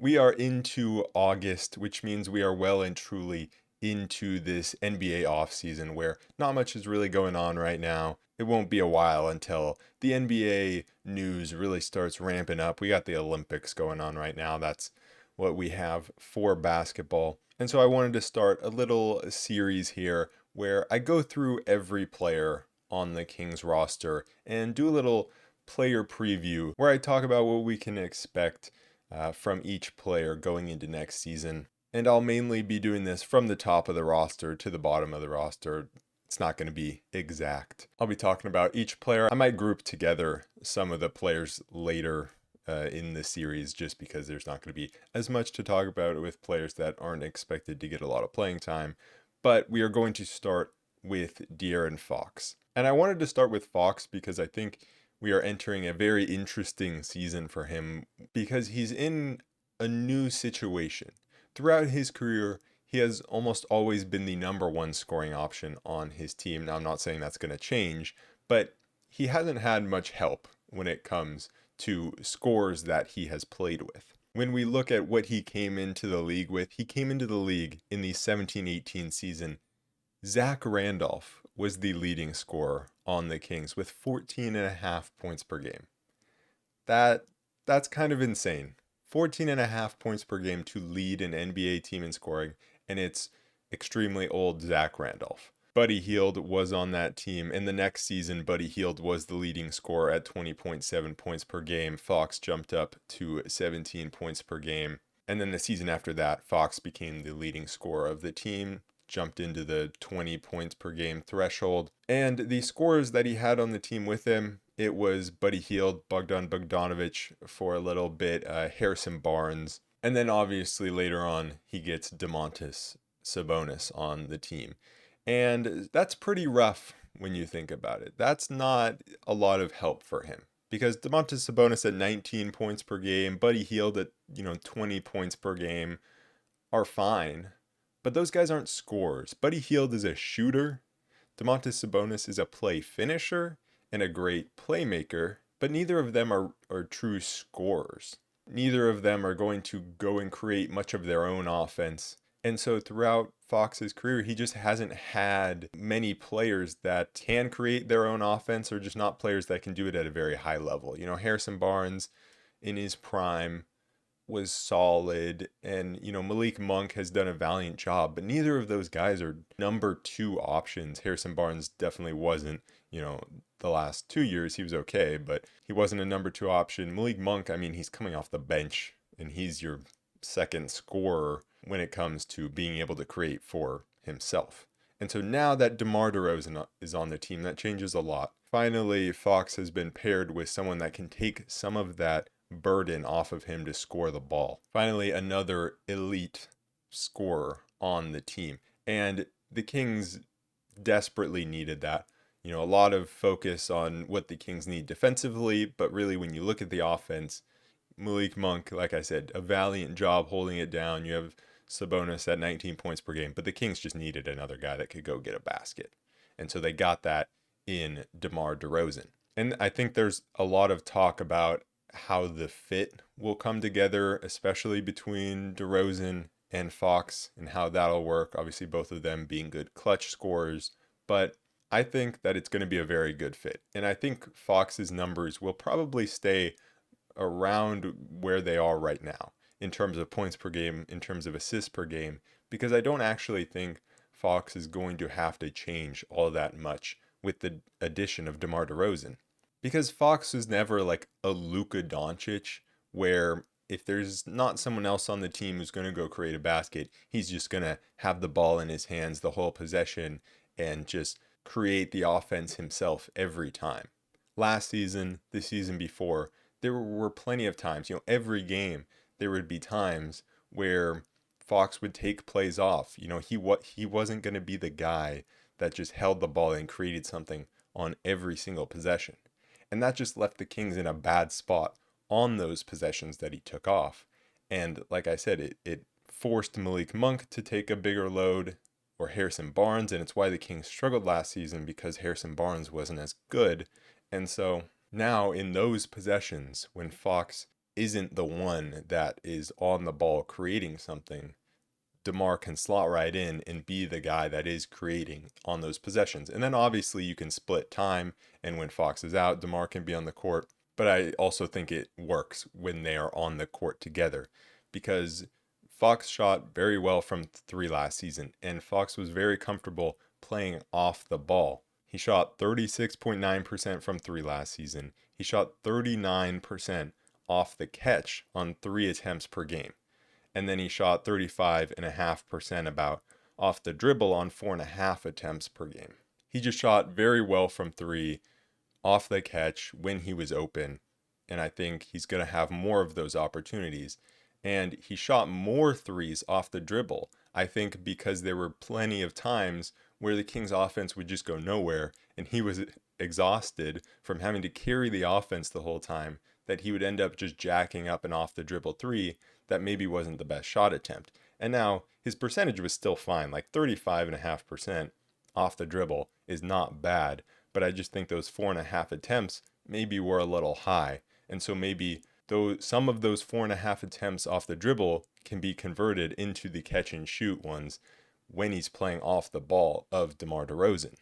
We are into August, which means we are well and truly into this NBA offseason where not much is really going on right now. It won't be a while until the NBA news really starts ramping up. We got the Olympics going on right now. That's what we have for basketball. And so I wanted to start a little series here where I go through every player on the Kings roster and do a little player preview where I talk about what we can expect from each player going into next season. And I'll mainly be doing this from the top of the roster to the bottom of the roster. It's not going to be exact. I'll be talking about each player. I might group together some of the players later in the series just because there's not going to be as much to talk about with players that aren't expected to get a lot of playing time. But we are going to start with De'Aaron Fox. And I wanted to start with Fox because I think we are entering a very interesting season for him because he's in a new situation. Throughout his career, he has almost always been the number one scoring option on his team. Now, I'm not saying that's going to change, but he hasn't had much help when it comes to scores that he has played with. When we look at what he came into the league with, he came into the league in the 17-18 season. Zach Randolph was the leading scorer on the Kings with 14.5 points per game. That's kind of insane. 14.5 points per game to lead an NBA team in scoring, and it's extremely old Zach Randolph. Buddy Hield was on that team, and the next season, Buddy Hield was the leading scorer at 20.7 points per game. Fox jumped up to 17 points per game. And then the season after that, Fox became the leading scorer of the team, jumped into the 20 points per game threshold. And the scorers that he had on the team with him, it was Buddy Hield, Bogdan Bogdanovic for a little bit, Harrison Barnes. And then obviously later on, he gets Domantas Sabonis on the team. And that's pretty rough when you think about it. That's not a lot of help for him. Because Domantas Sabonis at 19 points per game, Buddy Hield at 20 points per game are fine. But those guys aren't scorers. Buddy Hield is a shooter. Domantas Sabonis is a play finisher and a great playmaker. But neither of them are true scorers. Neither of them are going to go and create much of their own offense. And so throughout Fox's career, he just hasn't had many players that can create their own offense or just not players that can do it at a very high level. Harrison Barnes in his prime was solid, and Malik Monk has done a valiant job, but neither of those guys are number two options. Harrison Barnes definitely wasn't. The last 2 years he was okay, but he wasn't a number two option. Malik Monk, he's coming off the bench and he's your second scorer when it comes to being able to create for himself. And so now that DeMar DeRozan is on the team, that changes a lot. Finally, Fox has been paired with someone that can take some of that burden off of him to score the ball. Finally, another elite scorer on the team. And the Kings desperately needed that. A lot of focus on what the Kings need defensively, but really when you look at the offense, Malik Monk, like I said, a valiant job holding it down. You have Sabonis at 19 points per game, but the Kings just needed another guy that could go get a basket. And so they got that in DeMar DeRozan. And I think there's a lot of talk about how the fit will come together, especially between DeRozan and Fox, and how that'll work. Obviously, both of them being good clutch scorers, but I think that it's going to be a very good fit. And I think Fox's numbers will probably stay around where they are right now in terms of points per game, in terms of assists per game, because I don't actually think Fox is going to have to change all that much with the addition of DeMar DeRozan. Because Fox was never like a Luka Doncic, where if there's not someone else on the team who's going to go create a basket, he's just going to have the ball in his hands the whole possession and just create the offense himself every time. Last season, the season before, there were plenty of times, every game, there would be times where Fox would take plays off. He wasn't going to be the guy that just held the ball and created something on every single possession. And that just left the Kings in a bad spot on those possessions that he took off. And like I said, it forced Malik Monk to take a bigger load, or Harrison Barnes, and it's why the Kings struggled last season, because Harrison Barnes wasn't as good. And so now in those possessions, when Fox isn't the one that is on the ball creating something, DeMar can slot right in and be the guy that is creating on those possessions. And then obviously you can split time, and when Fox is out, DeMar can be on the court. But I also think it works when they are on the court together, because Fox shot very well from three last season, and Fox was very comfortable playing off the ball. He shot 36.9% from three last season. He shot 39% off the catch on 3 attempts per game. And then he shot 35.5% about off the dribble on 4.5 attempts per game. He just shot very well from three, off the catch when he was open. And I think he's going to have more of those opportunities. And he shot more threes off the dribble, I think, because there were plenty of times where the Kings offense would just go nowhere, and he was exhausted from having to carry the offense the whole time, that he would end up just jacking up an off the dribble three that maybe wasn't the best shot attempt. And now his percentage was still fine, like 35.5% off the dribble is not bad, but I just think those 4.5 attempts maybe were a little high. And so maybe though some of those 4.5 attempts off the dribble can be converted into the catch and shoot ones when he's playing off the ball of DeMar DeRozan.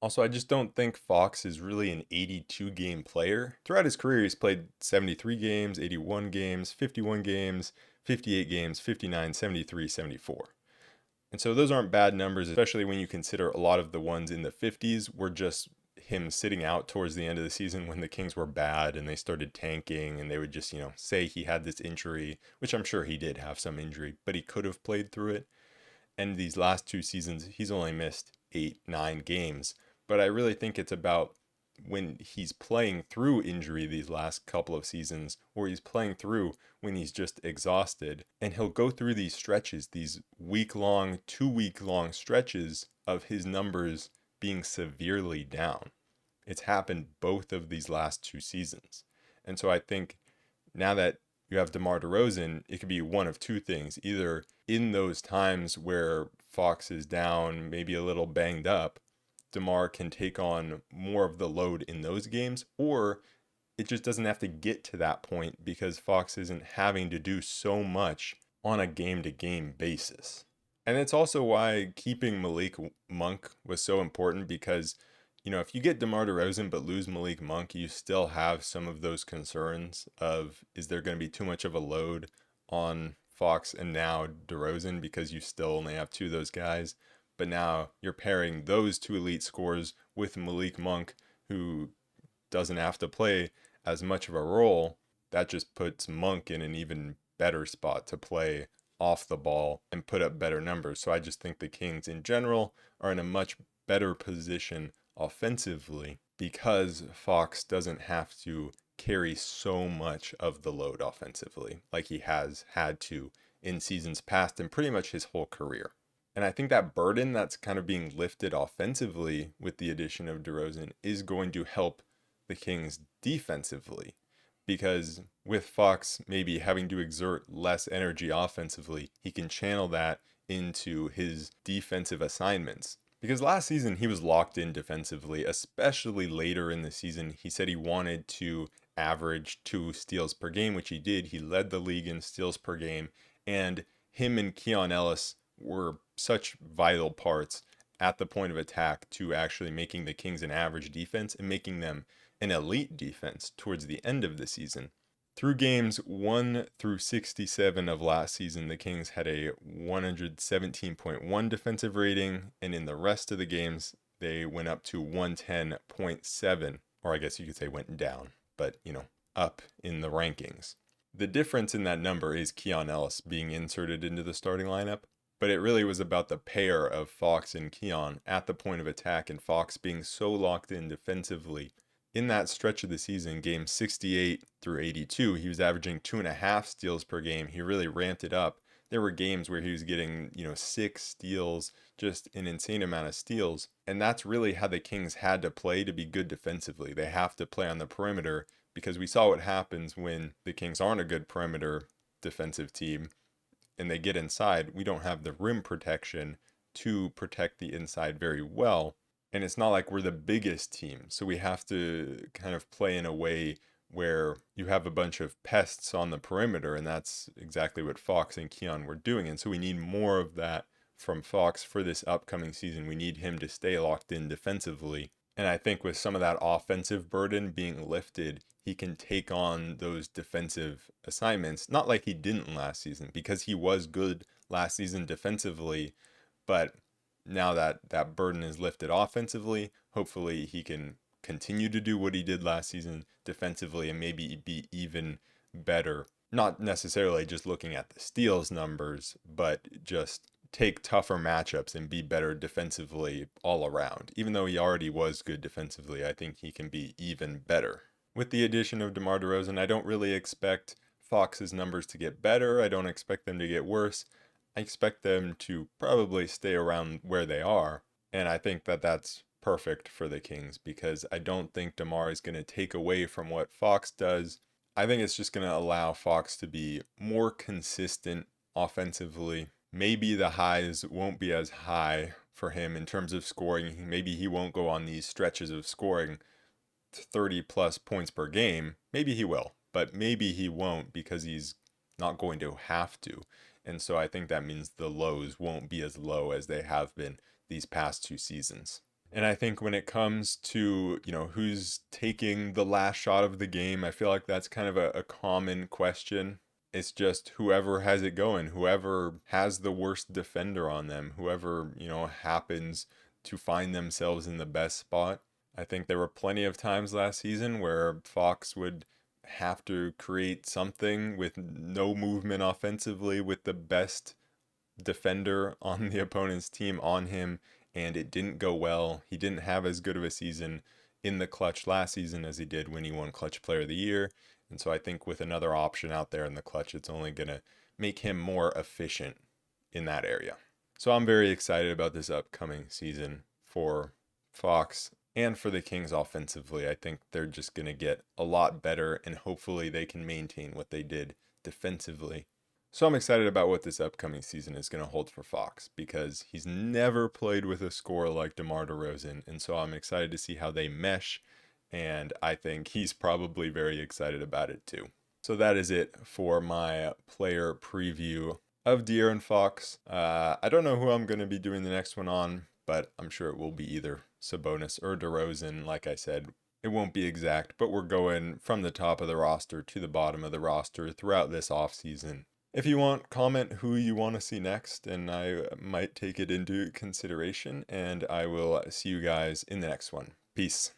Also, I just don't think Fox is really an 82 game player. Throughout his career, he's played 73 games, 81 games, 51 games, 58 games, 59, 73, 74. And so those aren't bad numbers, especially when you consider a lot of the ones in the 50s were just him sitting out towards the end of the season when the Kings were bad and they started tanking, and they would just, say he had this injury, which I'm sure he did have some injury, but he could have played through it. And these last 2 seasons, he's only missed 8, 9 games. But I really think it's about when he's playing through injury these last couple of seasons, or he's playing through when he's just exhausted. And he'll go through these stretches, these week-long, 2-week-long stretches of his numbers being severely down. It's happened both of these last 2 seasons. And so I think now that you have DeMar DeRozan, it could be one of two things. Either in those times where Fox is down, maybe a little banged up, DeMar can take on more of the load in those games, or it just doesn't have to get to that point because Fox isn't having to do so much on a game-to-game basis. And it's also why keeping Malik Monk was so important, because, if you get DeMar DeRozan but lose Malik Monk, you still have some of those concerns of, is there going to be too much of a load on Fox and now DeRozan, because you still only have two of those guys. But now you're pairing those two elite scorers with Malik Monk, who doesn't have to play as much of a role. That just puts Monk in an even better spot to play off the ball and put up better numbers. So I just think the Kings in general are in a much better position offensively because Fox doesn't have to carry so much of the load offensively like he has had to in seasons past and pretty much his whole career. And I think that burden that's kind of being lifted offensively with the addition of DeRozan is going to help the Kings defensively, because with Fox maybe having to exert less energy offensively, he can channel that into his defensive assignments. Because last season he was locked in defensively, especially later in the season. He said he wanted to average 2 steals per game, which he did. He led the league in steals per game, and him and Keon Ellis were such vital parts at the point of attack to actually making the Kings an average defense and making them an elite defense towards the end of the season. Through games 1 through 67 of last season, the Kings had a 117.1 defensive rating, and in the rest of the games, they went up to 110.7, or I guess you could say went down, but, up in the rankings. The difference in that number is Keon Ellis being inserted into the starting lineup, but it really was about the pair of Fox and Keon at the point of attack, and Fox being so locked in defensively. In that stretch of the season, games 68 through 82, he was averaging 2.5 steals per game. He really ramped it up. There were games where he was getting, 6 steals, just an insane amount of steals. And that's really how the Kings had to play to be good defensively. They have to play on the perimeter, because we saw what happens when the Kings aren't a good perimeter defensive team and they get inside. We don't have the rim protection to protect the inside very well. And it's not like we're the biggest team, so we have to kind of play in a way where you have a bunch of pests on the perimeter, and that's exactly what Fox and Keon were doing. And so we need more of that from Fox for this upcoming season. We need him to stay locked in defensively. And I think with some of that offensive burden being lifted, he can take on those defensive assignments, not like he didn't last season, because he was good last season defensively, but now that that burden is lifted offensively, hopefully he can continue to do what he did last season defensively and maybe be even better. Not necessarily just looking at the steals numbers, but just take tougher matchups and be better defensively all around. Even though he already was good defensively, I think he can be even better. With the addition of DeMar DeRozan, I don't really expect Fox's numbers to get better. I don't expect them to get worse. I expect them to probably stay around where they are. And I think that that's perfect for the Kings because I don't think DeMar is going to take away from what Fox does. I think it's just going to allow Fox to be more consistent offensively. Maybe the highs won't be as high for him in terms of scoring. Maybe he won't go on these stretches of scoring 30 plus points per game. Maybe he will, but maybe he won't because he's not going to have to. And so I think that means the lows won't be as low as they have been these past 2 seasons. And I think when it comes to, who's taking the last shot of the game, I feel like that's kind of a common question. It's just whoever has it going, whoever has the worst defender on them, whoever, happens to find themselves in the best spot. I think there were plenty of times last season where Fox would have to create something with no movement offensively with the best defender on the opponent's team on him, and it didn't go well. He didn't have as good of a season in the clutch last season as he did when he won Clutch Player of the Year. And so I think with another option out there in the clutch, it's only going to make him more efficient in that area. So I'm very excited about this upcoming season for Fox and for the Kings offensively. I think they're just going to get a lot better, and hopefully they can maintain what they did defensively. So I'm excited about what this upcoming season is going to hold for Fox because he's never played with a scorer like DeMar DeRozan, and so I'm excited to see how they mesh, and I think he's probably very excited about it too. So that is it for my player preview of De'Aaron Fox. I don't know who I'm going to be doing the next one on, but I'm sure it will be either Sabonis or DeRozan. Like I said, it won't be exact, but we're going from the top of the roster to the bottom of the roster throughout this offseason. If you want, comment who you want to see next, and I might take it into consideration, and I will see you guys in the next one. Peace.